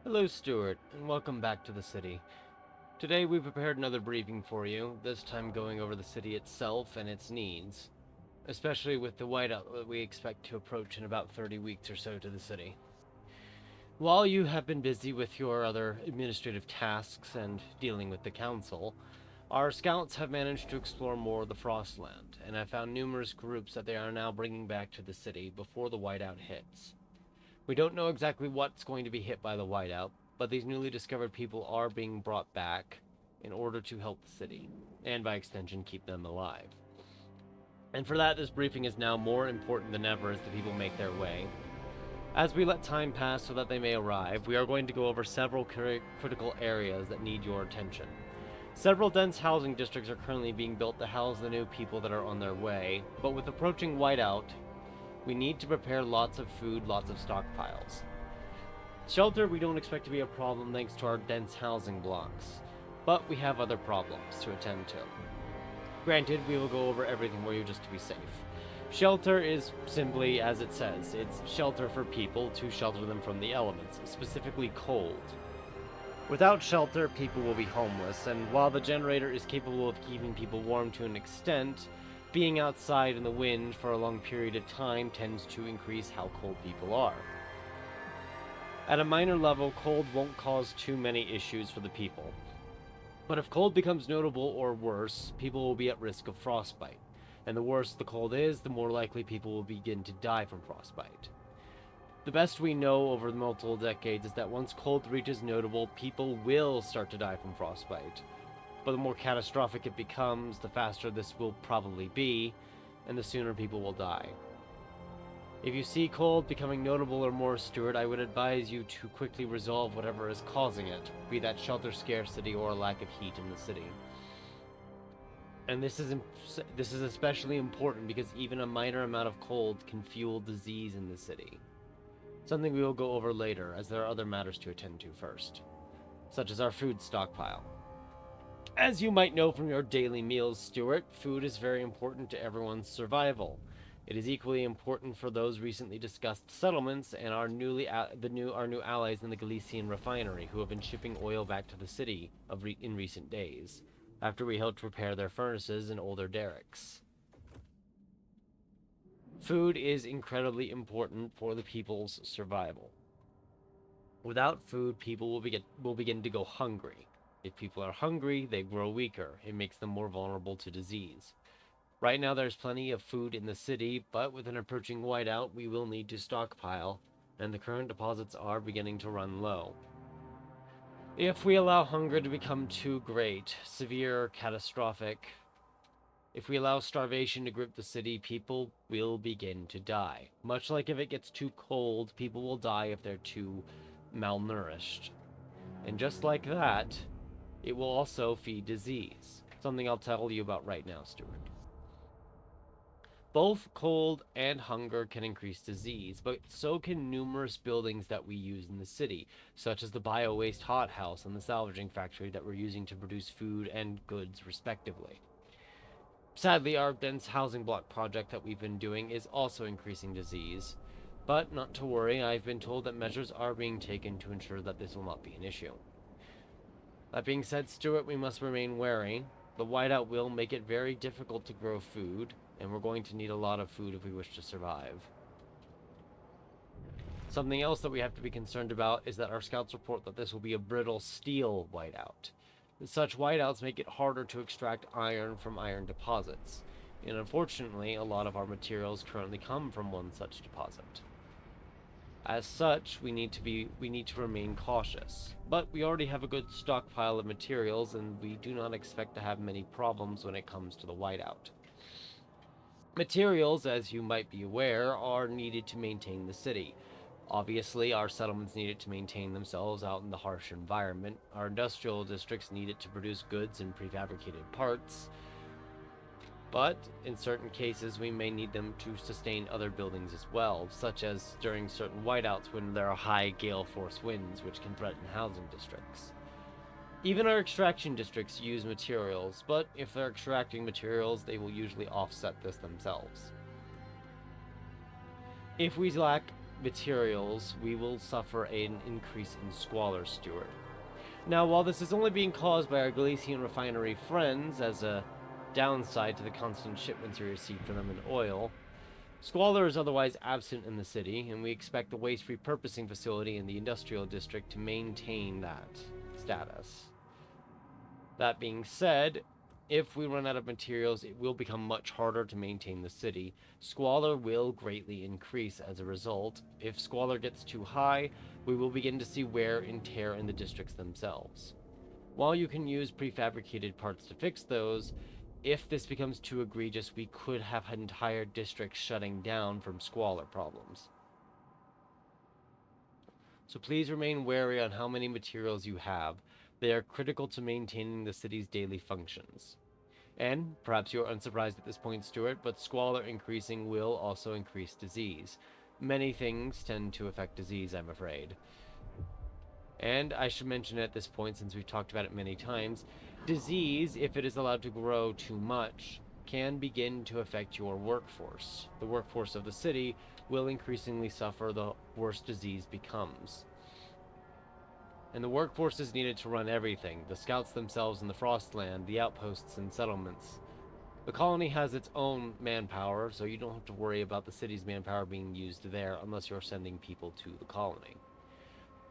Hello, Steward, and welcome back to the city. Today we prepared another briefing for you, this time going over the city itself and its needs, especially with the whiteout that we expect to approach in about 30 weeks or so to the city. While you have been busy with your other administrative tasks and dealing with the council, our scouts have managed to explore more of the Frostland, and have found numerous groups that they are now bringing back to the city before the whiteout hits. We don't know exactly what's going to be hit by the whiteout, but these newly discovered people are being brought back in order to help the city, and by extension, keep them alive. And for that, this briefing is now more important than ever as the people make their way. As we let time pass so that they may arrive, we are going to go over several critical areas that need your attention. Several dense housing districts are currently being built to house the new people that are on their way, but with approaching whiteout, we need to prepare lots of food, lots of stockpiles. Shelter we don't expect to be a problem thanks to our dense housing blocks, but we have other problems to attend to. Granted, we will go over everything for you just to be safe. Shelter is simply as it says, it's shelter for people to shelter them from the elements, specifically cold. Without shelter, people will be homeless, and while the generator is capable of keeping people warm to an extent, being outside in the wind for a long period of time tends to increase how cold people are. At a minor level, cold won't cause too many issues for the people. But if cold becomes notable or worse, people will be at risk of frostbite. And the worse the cold is, the more likely people will begin to die from frostbite. The best we know over the multiple decades is that once cold reaches notable, people will start to die from frostbite. But the more catastrophic it becomes, the faster this will probably be, and the sooner people will die. If you see cold becoming notable or more, Steward, I would advise you to quickly resolve whatever is causing it, be that shelter scarcity or a lack of heat in the city. And this is especially important because even a minor amount of cold can fuel disease in the city. Something we will go over later, as there are other matters to attend to first, such as our food stockpile. As you might know from your daily meals, Stewart, food is very important to everyone's survival. It is equally important for those recently discussed settlements and our new allies in the Galician refinery who have been shipping oil back to the city in recent days, after we helped repair their furnaces and older derricks. Food is incredibly important for the people's survival. Without food, people will begin to go hungry. If people are hungry, they grow weaker. It makes them more vulnerable to disease. Right now there's plenty of food in the city, but with an approaching whiteout, we will need to stockpile, and the current deposits are beginning to run low. If we allow hunger to become too great, severe, catastrophic, if we allow starvation to grip the city, people will begin to die. Much like if it gets too cold, people will die if they're too malnourished. And just like that, it will also feed disease. Something I'll tell you about right now, Stuart. Both cold and hunger can increase disease, but so can numerous buildings that we use in the city, such as the bio-waste hothouse and the salvaging factory that we're using to produce food and goods respectively. Sadly, our dense housing block project that we've been doing is also increasing disease, but not to worry, I've been told that measures are being taken to ensure that this will not be an issue. That being said, Stuart, we must remain wary. The whiteout will make it very difficult to grow food, and we're going to need a lot of food if we wish to survive. Something else that we have to be concerned about is that our scouts report that this will be a brittle steel whiteout. Such whiteouts make it harder to extract iron from iron deposits, and unfortunately, a lot of our materials currently come from one such deposit. As such, we need to remain cautious. But we already have a good stockpile of materials, and we do not expect to have many problems when it comes to the whiteout. Materials, as you might be aware, are needed to maintain the city. Obviously, our settlements need it to maintain themselves out in the harsh environment. Our industrial districts need it to produce goods and prefabricated parts. But in certain cases, we may need them to sustain other buildings as well, such as during certain whiteouts when there are high gale force winds which can threaten housing districts. Even our extraction districts use materials, but if they're extracting materials, they will usually offset this themselves. If we lack materials, we will suffer an increase in squalor, Steward. Now, while this is only being caused by our Galician refinery friends as a downside to the constant shipments we receive from them in oil, squalor is otherwise absent in the city, and we expect the waste repurposing facility in the industrial district to maintain that status. That being said, if we run out of materials, it will become much harder to maintain the city. Squalor will greatly increase as a result. If squalor gets too high, we will begin to see wear and tear in the districts themselves. While you can use prefabricated parts to fix those, if this becomes too egregious, we could have entire districts shutting down from squalor problems. So please remain wary on how many materials you have. They are critical to maintaining the city's daily functions. And, perhaps you are unsurprised at this point, Stewart, but squalor increasing will also increase disease. Many things tend to affect disease, I'm afraid. And I should mention at this point, since we've talked about it many times, disease, if it is allowed to grow too much, can begin to affect your workforce. The workforce of the city will increasingly suffer the worse disease becomes. And the workforce is needed to run everything, the scouts themselves in the Frostland, the outposts and settlements. The colony has its own manpower, so you don't have to worry about the city's manpower being used there unless you're sending people to the colony.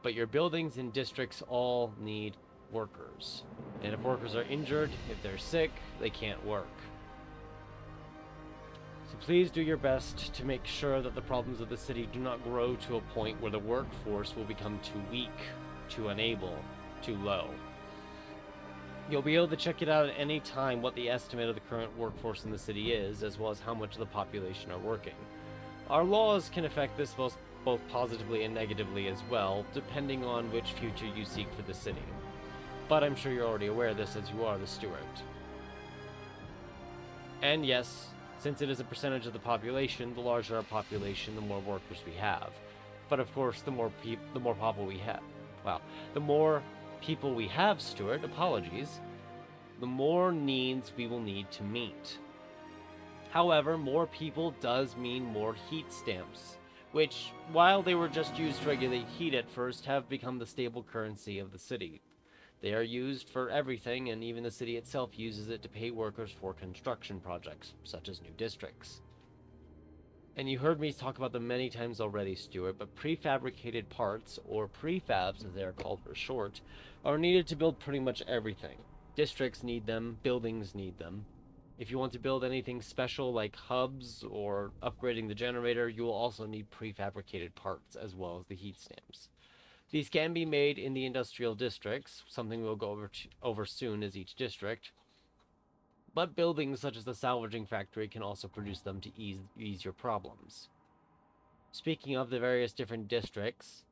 But your buildings and districts all need workers. And if workers are injured, if they're sick, they can't work. So please do your best to make sure that the problems of the city do not grow to a point where the workforce will become too weak, too unable, too low. You'll be able to check it out at any time what the estimate of the current workforce in the city is, as well as how much of the population are working. Our laws can affect this both positively and negatively as well, depending on which future you seek for the city. But I'm sure you're already aware of this as you are the Steward. And yes, since it is a percentage of the population, the larger our population, the more workers we have. But of course, the more people we have. Wow. The more people we have, Stewart, apologies, the more needs we will need to meet. However, more people does mean more heat stamps, which, while they were just used to regulate heat at first, have become the stable currency of the city. They are used for everything, and even the city itself uses it to pay workers for construction projects, such as new districts. And you heard me talk about them many times already, Stewart, but prefabricated parts, or prefabs as they are called for short, are needed to build pretty much everything. Districts need them, buildings need them. If you want to build anything special like hubs or upgrading the generator, you will also need prefabricated parts as well as the heat stamps. These can be made in the industrial districts, something we'll go over soon as each district. But buildings such as the salvaging factory can also produce them to ease your problems. Speaking of the various different districts,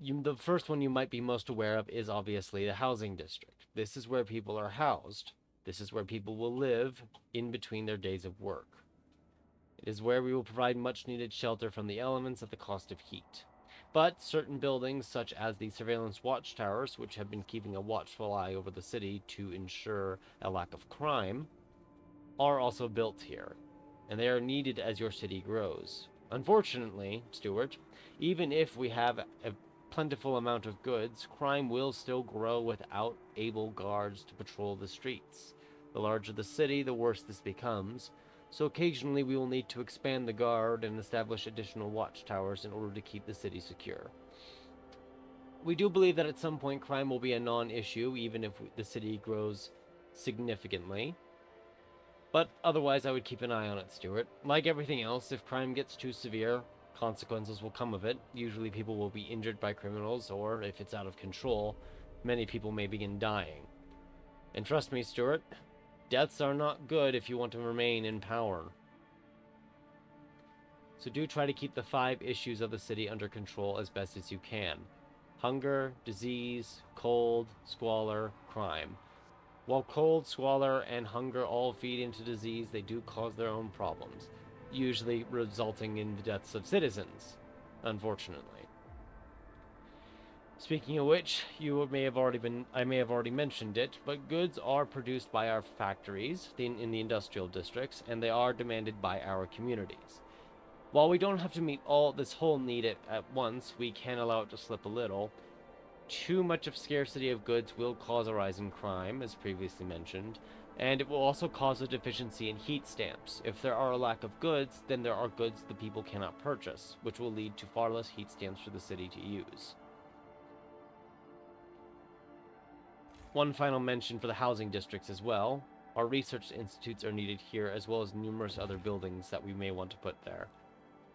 the first one you might be most aware of is obviously the housing district. This is where people are housed. This is where people will live in between their days of work. It is where we will provide much needed shelter from the elements at the cost of heat. But certain buildings, such as the surveillance watchtowers, which have been keeping a watchful eye over the city to ensure a lack of crime, are also built here, and they are needed as your city grows. Unfortunately, Stewart, even if we have a plentiful amount of goods, crime will still grow without able guards to patrol the streets. The larger the city, the worse this becomes. So occasionally we will need to expand the guard and establish additional watchtowers in order to keep the city secure. We do believe that at some point crime will be a non-issue, even if the city grows significantly. But otherwise I would keep an eye on it, Stewart. Like everything else, if crime gets too severe, consequences will come of it. Usually people will be injured by criminals, or if it's out of control, many people may begin dying. And trust me, Stewart, deaths are not good if you want to remain in power. So do try to keep the 5 issues of the city under control as best as you can. Hunger, disease, cold, squalor, crime. While cold, squalor, and hunger all feed into disease, they do cause their own problems, usually resulting in the deaths of citizens, unfortunately. Speaking of which, I may have already mentioned it, but goods are produced by our factories in the industrial districts, and they are demanded by our communities. While we don't have to meet all this whole need at once, we can allow it to slip a little. Too much of scarcity of goods will cause a rise in crime, as previously mentioned, and it will also cause a deficiency in heat stamps. If there are a lack of goods, then there are goods the people cannot purchase, which will lead to far less heat stamps for the city to use. One final mention for the housing districts as well. Our research institutes are needed here, as well as numerous other buildings that we may want to put there.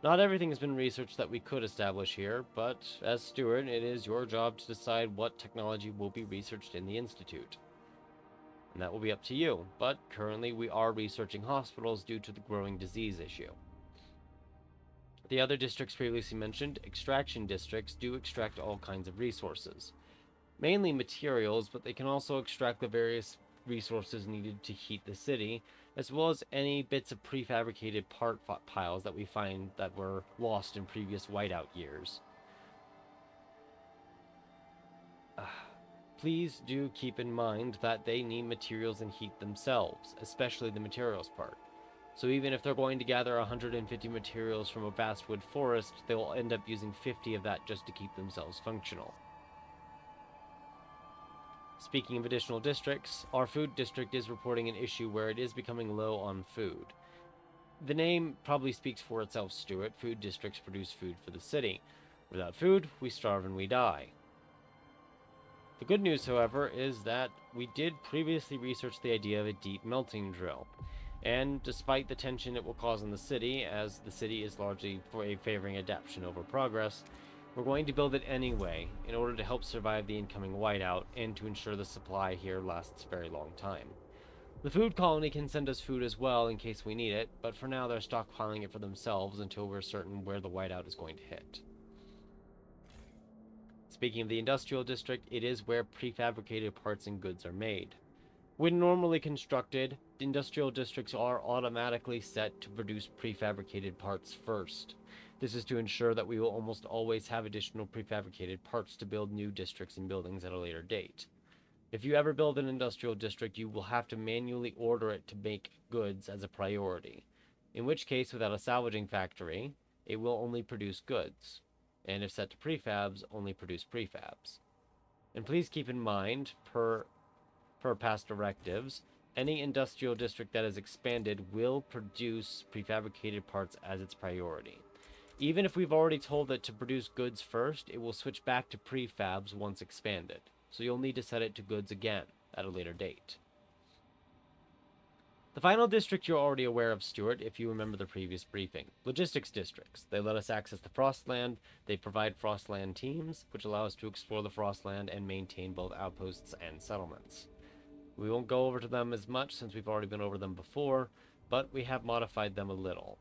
Not everything has been researched that we could establish here, but as steward, it is your job to decide what technology will be researched in the Institute. And that will be up to you, but currently we are researching hospitals due to the growing disease issue. The other districts previously mentioned, extraction districts, do extract all kinds of resources. Mainly materials, but they can also extract the various resources needed to heat the city, as well as any bits of prefabricated part piles that we find that were lost in previous whiteout years. Please do keep in mind that they need materials and heat themselves, especially the materials part. So even if they're going to gather 150 materials from a vast wood forest, they will end up using 50 of that just to keep themselves functional. Speaking of additional districts, our food district is reporting an issue where it is becoming low on food. The name probably speaks for itself, Steward. Food districts produce food for the city. Without food, we starve and we die. The good news, however, is that we did previously research the idea of a deep melting drill. And despite the tension it will cause in the city, as the city is largely favoring adaptation over progress, we're going to build it anyway, in order to help survive the incoming whiteout, and to ensure the supply here lasts a very long time. The food colony can send us food as well in case we need it, but for now they're stockpiling it for themselves until we're certain where the whiteout is going to hit. Speaking of the industrial district, it is where prefabricated parts and goods are made. When normally constructed, industrial districts are automatically set to produce prefabricated parts first. This is to ensure that we will almost always have additional prefabricated parts to build new districts and buildings at a later date. If you ever build an industrial district, you will have to manually order it to make goods as a priority, in which case, without a salvaging factory, it will only produce goods, and if set to prefabs, only produce prefabs. And please keep in mind, per past directives, any industrial district that is expanded will produce prefabricated parts as its priority. Even if we've already told it to produce goods first, it will switch back to prefabs once expanded, so you'll need to set it to goods again at a later date. The final district you're already aware of, Steward, if you remember the previous briefing. Logistics districts. They let us access the Frostland, they provide Frostland teams, which allow us to explore the Frostland and maintain both outposts and settlements. We won't go over to them as much since we've already been over them before, but we have modified them a little.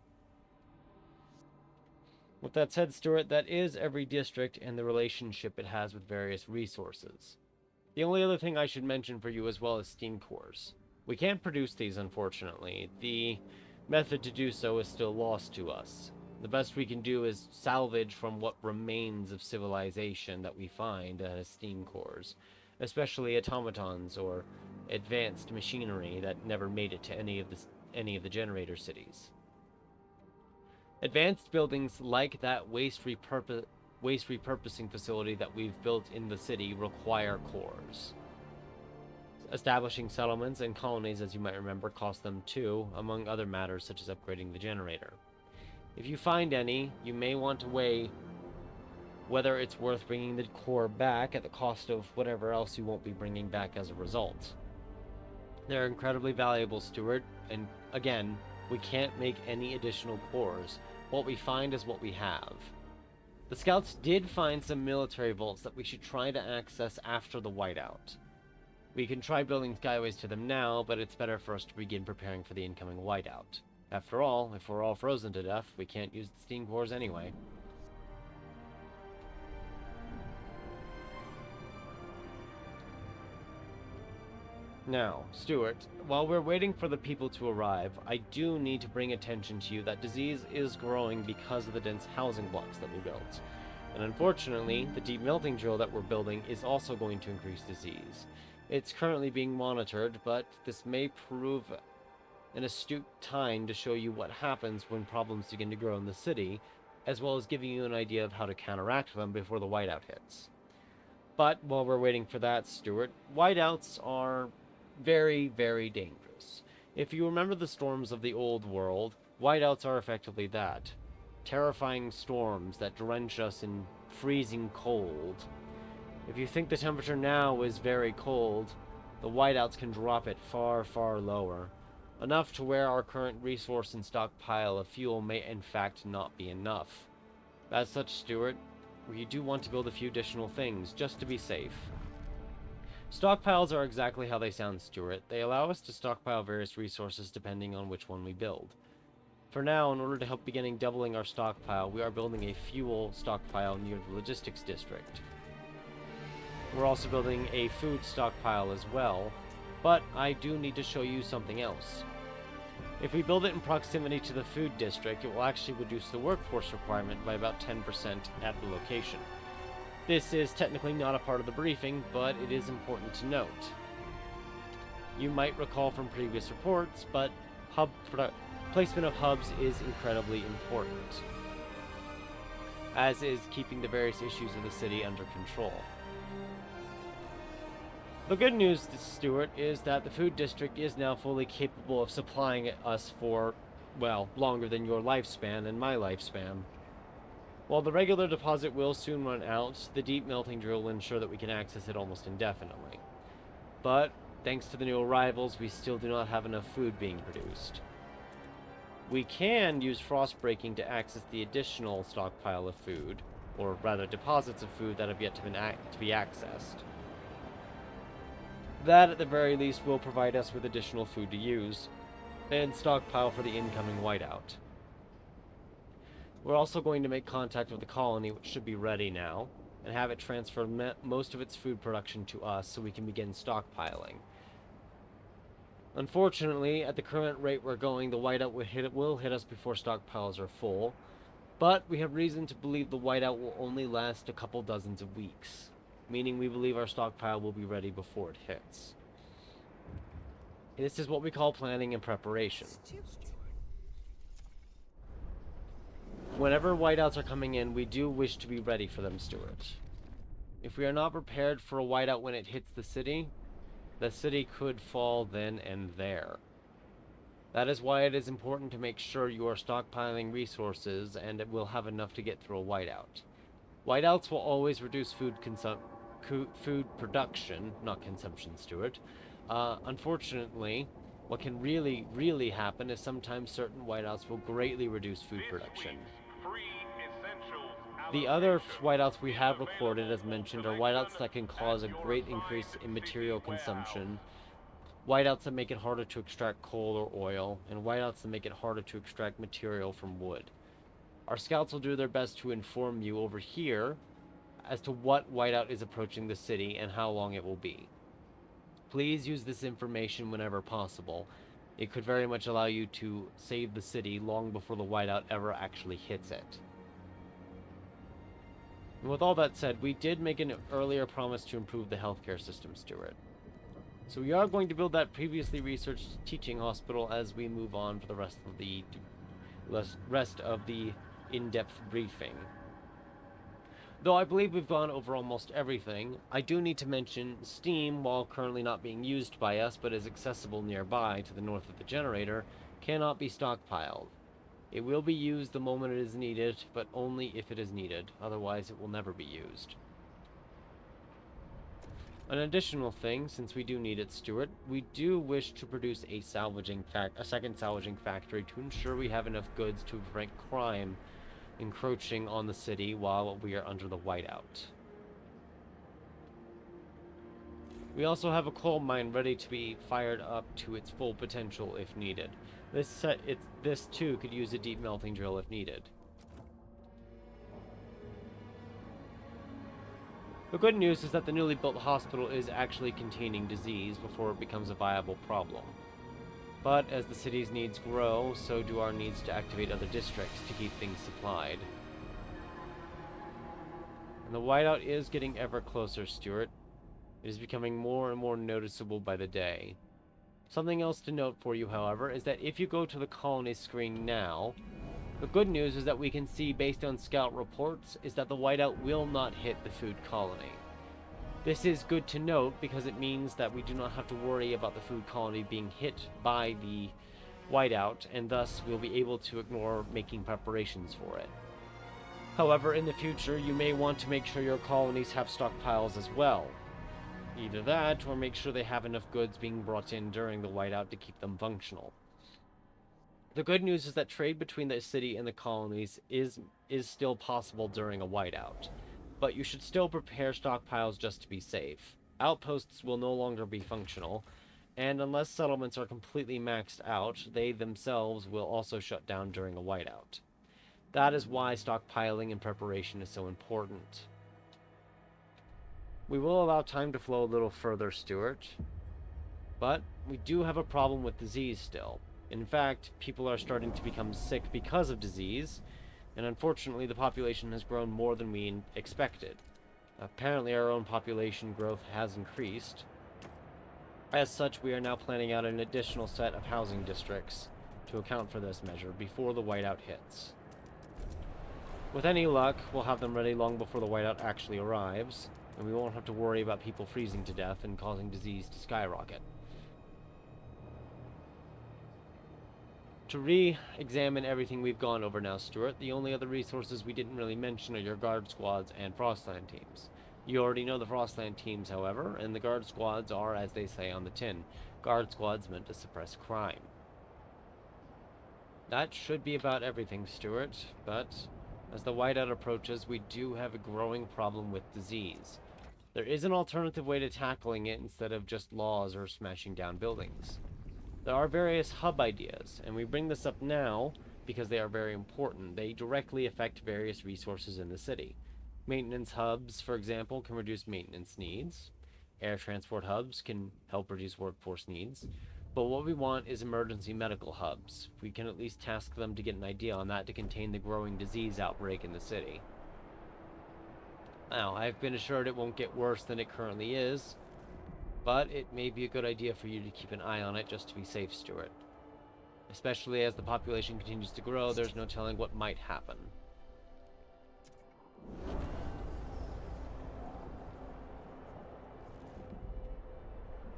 With that said, Stewart, that is every district and the relationship it has with various resources. The only other thing I should mention for you as well is steam cores. We can't produce these, unfortunately. The method to do so is still lost to us. The best we can do is salvage from what remains of civilization that we find as steam cores, especially automatons or advanced machinery that never made it to any of the generator cities. Advanced buildings like that waste repurposing facility that we've built in the city require cores. Establishing settlements and colonies, as you might remember, cost them too, among other matters such as upgrading the generator. If you find any, you may want to weigh whether it's worth bringing the core back at the cost of whatever else you won't be bringing back as a result. They're incredibly valuable, Steward, and again, we can't make any additional cores. What we find is what we have. The scouts did find some military vaults that we should try to access after the whiteout. We can try building skyways to them now, but it's better for us to begin preparing for the incoming whiteout. After all, if we're all frozen to death, we can't use the steam cores anyway. Now, Stewart, while we're waiting for the people to arrive, I do need to bring attention to you that disease is growing because of the dense housing blocks that we built. And unfortunately, the deep melting drill that we're building is also going to increase disease. It's currently being monitored, but this may prove an astute time to show you what happens when problems begin to grow in the city, as well as giving you an idea of how to counteract them before the whiteout hits. But while we're waiting for that, Stewart, whiteouts are very, very dangerous. If you remember the storms of the old world, whiteouts are effectively that. Terrifying storms that drench us in freezing cold. If you think the temperature now is very cold, the whiteouts can drop it far, far lower. Enough to where our current resource and stockpile of fuel may in fact not be enough. As such, Stewart, we do want to build a few additional things, just to be safe. Stockpiles are exactly how they sound, Stewart. They allow us to stockpile various resources depending on which one we build. For now, in order to help beginning doubling our stockpile, we are building a fuel stockpile near the logistics district. We're also building a food stockpile as well, but I do need to show you something else. If we build it in proximity to the food district, it will actually reduce the workforce requirement by about 10% at the location. This is technically not a part of the briefing, but it is important to note. You might recall from previous reports, but placement of hubs is incredibly important, as is keeping the various issues of the city under control. The good news, Stewart, is that the food district is now fully capable of supplying us for, well, longer than your lifespan and my lifespan. While the regular deposit will soon run out, the deep melting drill will ensure that we can access it almost indefinitely. But, thanks to the new arrivals, we still do not have enough food being produced. We can use frost breaking to access the additional stockpile of food, or rather deposits of food that have yet to be accessed. That, at the very least, will provide us with additional food to use, and stockpile for the incoming whiteout. We're also going to make contact with the colony, which should be ready now, and have it transfer most of its food production to us so we can begin stockpiling. Unfortunately, at the current rate we're going, the whiteout will hit us before stockpiles are full, but we have reason to believe the whiteout will only last a couple dozens of weeks, meaning we believe our stockpile will be ready before it hits. This is what we call planning and preparation. Whenever whiteouts are coming in, we do wish to be ready for them, Stewart. If we are not prepared for a whiteout when it hits the city could fall then and there. That is why it is important to make sure you are stockpiling resources and it will have enough to get through a whiteout. Whiteouts will always reduce food production, not consumption, Stewart. Unfortunately, what can really happen is sometimes certain whiteouts will greatly reduce food production. The other whiteouts we have recorded, as mentioned, are whiteouts that can cause a great increase in material consumption, whiteouts that make it harder to extract coal or oil, and whiteouts that make it harder to extract material from wood. Our scouts will do their best to inform you over here as to what whiteout is approaching the city and how long it will be. Please use this information whenever possible. It could very much allow you to save the city long before the whiteout ever actually hits it. And with all that said, we did make an earlier promise to improve the healthcare system, Stewart. So we are going to build that previously researched teaching hospital as we move on for the rest of the in-depth briefing. Though I believe we've gone over almost everything, I do need to mention steam, while currently not being used by us but is accessible nearby to the north of the generator, cannot be stockpiled. It will be used the moment it is needed, but only if it is needed, otherwise it will never be used. An additional thing, since we do need it, Stewart, we do wish to produce a second salvaging factory to ensure we have enough goods to prevent crime encroaching on the city while we are under the whiteout. We also have a coal mine ready to be fired up to its full potential if needed. This too could use a deep melting drill if needed. The good news is that the newly built hospital is actually containing disease before it becomes a viable problem. But as the city's needs grow, so do our needs to activate other districts to keep things supplied. And the whiteout is getting ever closer, Stewart. It is becoming more and more noticeable by the day. Something else to note for you, however, is that if you go to the colony screen now, the good news is that we can see, based on scout reports, is that the whiteout will not hit the food colony. This is good to note because it means that we do not have to worry about the food colony being hit by the whiteout, and thus we'll be able to ignore making preparations for it. However, in the future, you may want to make sure your colonies have stockpiles as well. Either that, or make sure they have enough goods being brought in during the whiteout to keep them functional. The good news is that trade between the city and the colonies is still possible during a whiteout, but you should still prepare stockpiles just to be safe. Outposts will no longer be functional, and unless settlements are completely maxed out, they themselves will also shut down during a whiteout. That is why stockpiling and preparation is so important. We will allow time to flow a little further, Steward, but we do have a problem with disease still. In fact, people are starting to become sick because of disease, and unfortunately the population has grown more than we expected. Apparently our own population growth has increased. As such, we are now planning out an additional set of housing districts to account for this measure before the whiteout hits. With any luck, we'll have them ready long before the whiteout actually arrives, and we won't have to worry about people freezing to death and causing disease to skyrocket. To re-examine everything we've gone over now, Steward, the only other resources we didn't really mention are your guard squads and Frostland teams. You already know the Frostland teams, however, and the guard squads are, as they say on the tin, guard squads meant to suppress crime. That should be about everything, Steward, but as the whiteout approaches, we do have a growing problem with disease. There is an alternative way to tackling it instead of just laws or smashing down buildings. There are various hub ideas, and we bring this up now because they are very important. They directly affect various resources in the city. Maintenance hubs, for example, can reduce maintenance needs. Air transport hubs can help reduce workforce needs. But what we want is emergency medical hubs. We can at least task them to get an idea on that to contain the growing disease outbreak in the city. Now, I've been assured it won't get worse than it currently is, but it may be a good idea for you to keep an eye on it just to be safe, Steward. Especially as the population continues to grow, there's no telling what might happen.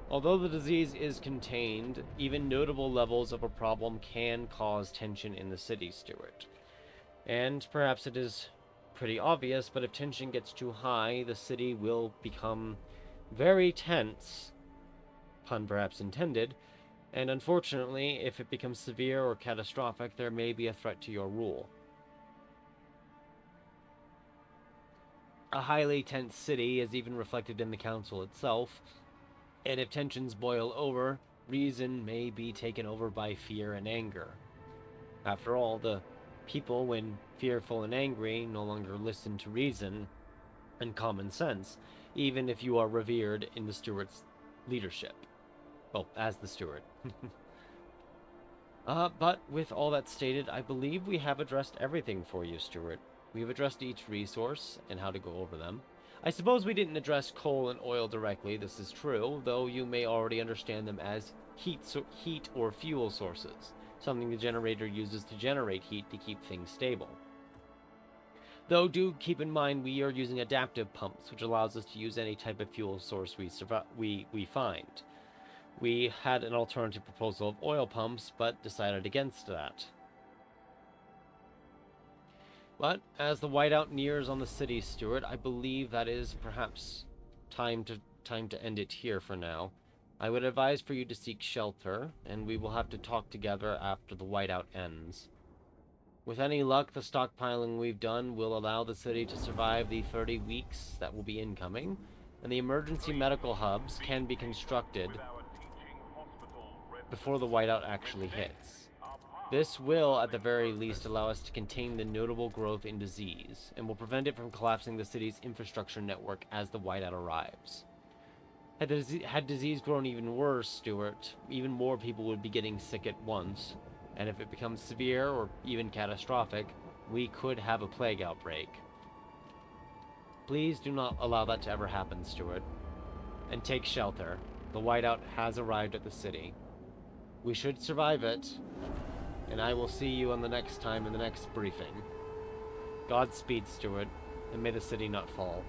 Although the disease is contained, even notable levels of a problem can cause tension in the city, Steward. And perhaps it is pretty obvious, but if tension gets too high, the city will become very tense, pun perhaps intended, and unfortunately, if it becomes severe or catastrophic, there may be a threat to your rule. A highly tense city is even reflected in the council itself, and if tensions boil over, reason may be taken over by fear and anger. After all, the people, when fearful and angry, no longer listen to reason and common sense, even if you are revered in the Steward's leadership. Well, as the Steward. But with all that stated, I believe we have addressed everything for you, Steward. We've addressed each resource and how to go over them. I suppose we didn't address coal and oil directly, this is true, though you may already understand them as heat or fuel sources, something the generator uses to generate heat to keep things stable. Though do keep in mind we are using adaptive pumps, which allows us to use any type of fuel source we find. We had an alternative proposal of oil pumps, but decided against that. But as the whiteout nears on the city, Steward, I believe that is perhaps time to end it here for now. I would advise for you to seek shelter, and we will have to talk together after the whiteout ends. With any luck, the stockpiling we've done will allow the city to survive the 30 weeks that will be incoming, and the emergency medical hubs can be constructed before the whiteout actually hits. This will, at the very least, allow us to contain the notable growth in disease, and will prevent it from collapsing the city's infrastructure network as the whiteout arrives. Had disease grown even worse, Stewart, even more people would be getting sick at once, and if it becomes severe or even catastrophic, we could have a plague outbreak. Please do not allow that to ever happen, Steward. And take shelter. The whiteout has arrived at the city. We should survive it, and I will see you on the next time in the next briefing. Godspeed, Steward, and may the city not fall.